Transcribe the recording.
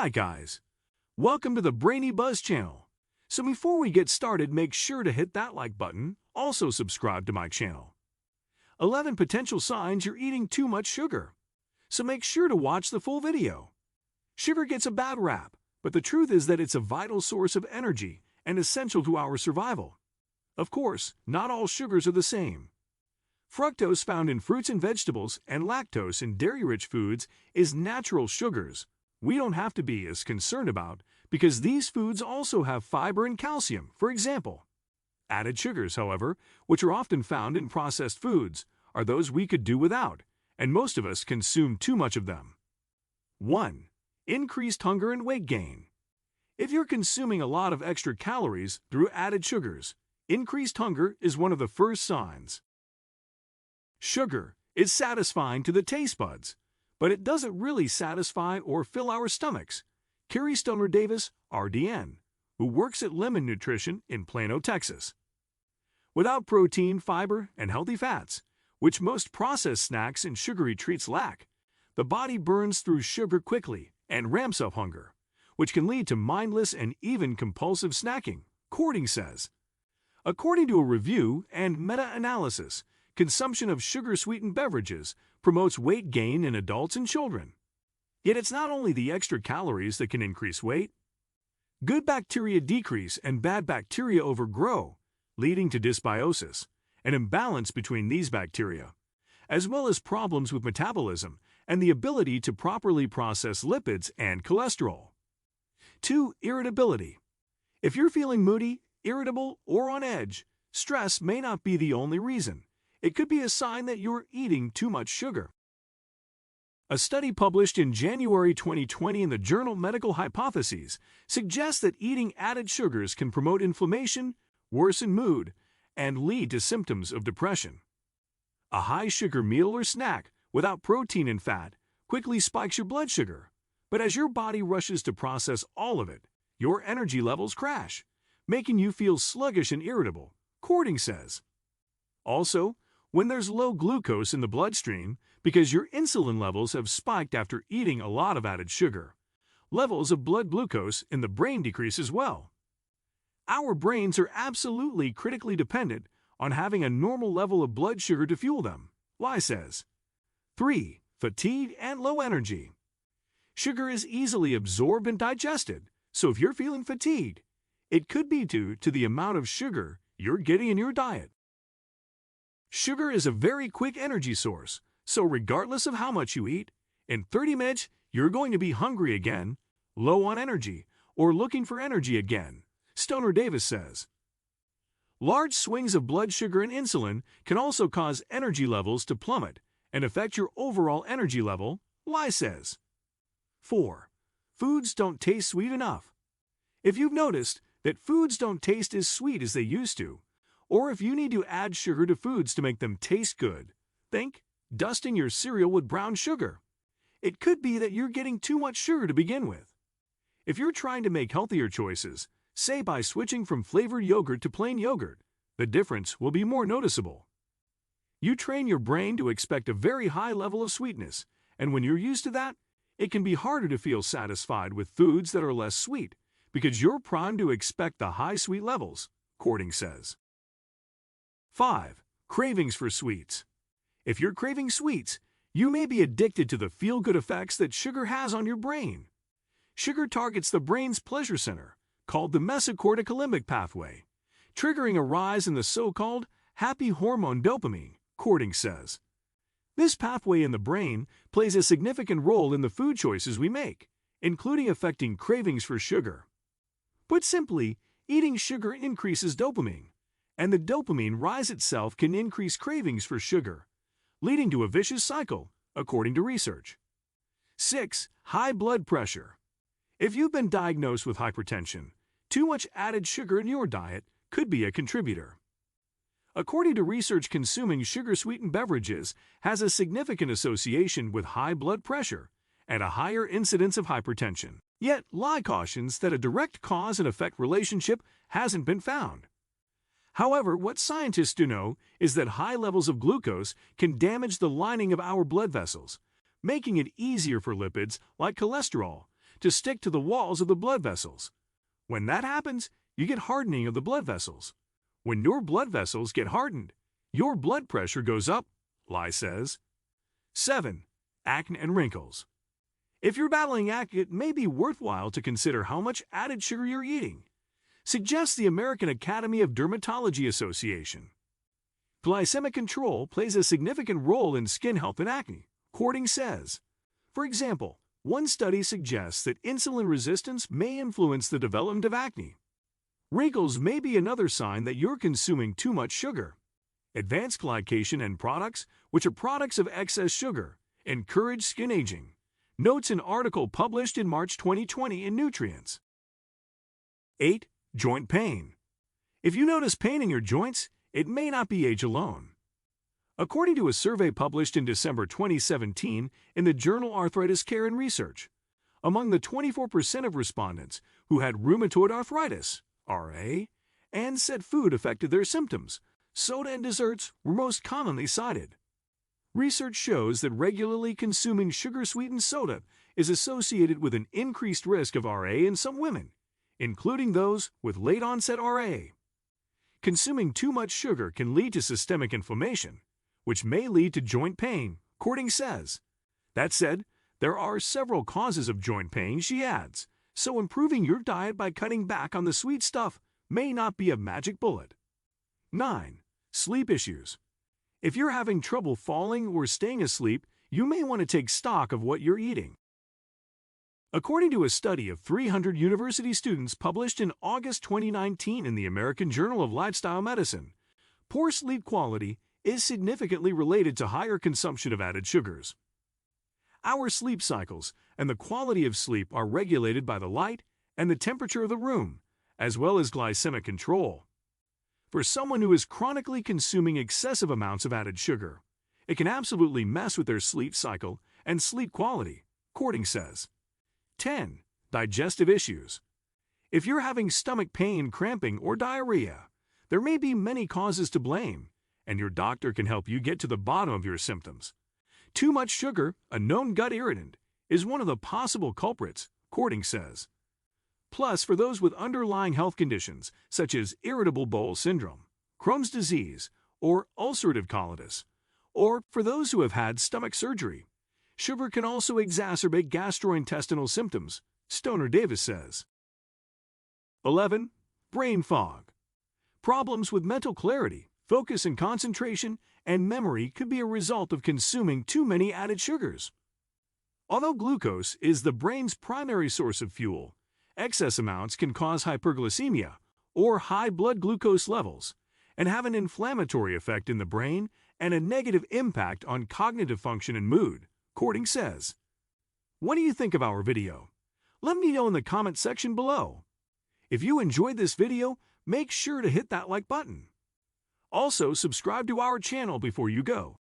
Hi guys, welcome to the Brainy Buzz channel. So before we get started, make sure to hit that like button, also subscribe to my channel. 11 potential signs you're eating too much sugar. So make sure to watch the full video. Sugar gets a bad rap, but the truth is that it's a vital source of energy and essential to our survival. Of course, not all sugars are the same. Fructose found in fruits and vegetables and lactose in dairy-rich foods is natural sugars we don't have to be as concerned about because these foods also have fiber and calcium, for example. Added sugars, however, which are often found in processed foods, are those we could do without, and most of us consume too much of them. 1. Increased hunger and weight gain. If you're consuming a lot of extra calories through added sugars, increased hunger is one of the first signs. Sugar is satisfying to the taste buds, but it doesn't really satisfy or fill our stomachs. Carrie Stoner Davis, RDN, who works at Lemon Nutrition in Plano, Texas. Without protein, fiber, and healthy fats, which most processed snacks and sugary treats lack, the body burns through sugar quickly and ramps up hunger, which can lead to mindless and even compulsive snacking, Cording says. According to a review and meta-analysis, consumption of sugar-sweetened beverages promotes weight gain in adults and children. Yet it's not only the extra calories that can increase weight. Good bacteria decrease and bad bacteria overgrow, leading to dysbiosis, an imbalance between these bacteria, as well as problems with metabolism and the ability to properly process lipids and cholesterol. 2. Irritability. If you're feeling moody, irritable, or on edge, stress may not be the only reason. It could be a sign that you're eating too much sugar. A study published in January 2020 in the journal Medical Hypotheses suggests that eating added sugars can promote inflammation, worsen mood, and lead to symptoms of depression. A high-sugar meal or snack without protein and fat quickly spikes your blood sugar, but as your body rushes to process all of it, your energy levels crash, making you feel sluggish and irritable, Cording says. Also, when there's low glucose in the bloodstream because your insulin levels have spiked after eating a lot of added sugar, levels of blood glucose in the brain decrease as well. Our brains are absolutely critically dependent on having a normal level of blood sugar to fuel them, Lai says. 3. Fatigue and low energy. Sugar is easily absorbed and digested, so if you're feeling fatigued, it could be due to the amount of sugar you're getting in your diet. Sugar is a very quick energy source, so regardless of how much you eat, in 30 minutes you're going to be hungry again, low on energy, or looking for energy again, Stoner Davis says. Large swings of blood sugar and insulin can also cause energy levels to plummet and affect your overall energy level, Lai says. 4. Foods don't taste sweet enough. If you've noticed that foods don't taste as sweet as they used to, or if you need to add sugar to foods to make them taste good, think dusting your cereal with brown sugar. It could be that you're getting too much sugar to begin with. If you're trying to make healthier choices, say by switching from flavored yogurt to plain yogurt, the difference will be more noticeable. You train your brain to expect a very high level of sweetness, and when you're used to that, it can be harder to feel satisfied with foods that are less sweet because you're primed to expect the high sweet levels, Cording says. 5. Cravings for sweets. If you're craving sweets, you may be addicted to the feel-good effects that sugar has on your brain. Sugar targets the brain's pleasure center, called the mesocortical limbic pathway, triggering a rise in the so-called happy hormone dopamine, Cording says. This pathway in the brain plays a significant role in the food choices we make, including affecting cravings for sugar. Put simply, eating sugar increases dopamine, and the dopamine rise itself can increase cravings for sugar, leading to a vicious cycle, according to research. 6. High blood pressure. If you've been diagnosed with hypertension, too much added sugar in your diet could be a contributor. According to research, consuming sugar-sweetened beverages has a significant association with high blood pressure and a higher incidence of hypertension. Yet, Lai cautions that a direct cause and effect relationship hasn't been found. However, what scientists do know is that high levels of glucose can damage the lining of our blood vessels, making it easier for lipids like cholesterol to stick to the walls of the blood vessels. When that happens, you get hardening of the blood vessels. When your blood vessels get hardened, your blood pressure goes up, Lai says. 7. Acne and wrinkles. If you're battling acne, it may be worthwhile to consider how much added sugar you're eating, suggests the American Academy of Dermatology Association. Glycemic control plays a significant role in skin health and acne, according says. For example, one study suggests that insulin resistance may influence the development of acne. Wrinkles may be another sign that you're consuming too much sugar. Advanced glycation end products, which are products of excess sugar, encourage skin aging, notes an article published in March 2020 in Nutrients. 8. Joint pain. If you notice pain in your joints, it may not be age alone. According to a survey published in December 2017 in the journal Arthritis Care and Research, among the 24% of respondents who had rheumatoid arthritis, RA, and said food affected their symptoms, soda and desserts were most commonly cited. Research shows that regularly consuming sugar-sweetened soda is associated with an increased risk of RA in some women, including those with late-onset RA. Consuming too much sugar can lead to systemic inflammation, which may lead to joint pain, according says. That said, there are several causes of joint pain, she adds, so improving your diet by cutting back on the sweet stuff may not be a magic bullet. 9. Sleep issues. If you're having trouble falling or staying asleep, you may want to take stock of what you're eating. According to a study of 300 university students published in August 2019 in the American Journal of Lifestyle Medicine, poor sleep quality is significantly related to higher consumption of added sugars. Our sleep cycles and the quality of sleep are regulated by the light and the temperature of the room, as well as glycemic control. For someone who is chronically consuming excessive amounts of added sugar, it can absolutely mess with their sleep cycle and sleep quality, according says. 10. Digestive issues. If you're having stomach pain, cramping, or diarrhea, there may be many causes to blame, and your doctor can help you get to the bottom of your symptoms. Too much sugar, a known gut irritant, is one of the possible culprits, according says. Plus, for those with underlying health conditions such as irritable bowel syndrome, Crohn's disease, or ulcerative colitis, or for those who have had stomach surgery, sugar can also exacerbate gastrointestinal symptoms, Stoner Davis says. 11. Brain fog. Problems with mental clarity, focus and concentration, and memory could be a result of consuming too many added sugars. Although glucose is the brain's primary source of fuel, excess amounts can cause hyperglycemia, or high blood glucose levels, and have an inflammatory effect in the brain and a negative impact on cognitive function and mood, according says. What do you think of our video? Let me know in the comment section below. If you enjoyed this video, make sure to hit that like button. Also, subscribe to our channel before you go.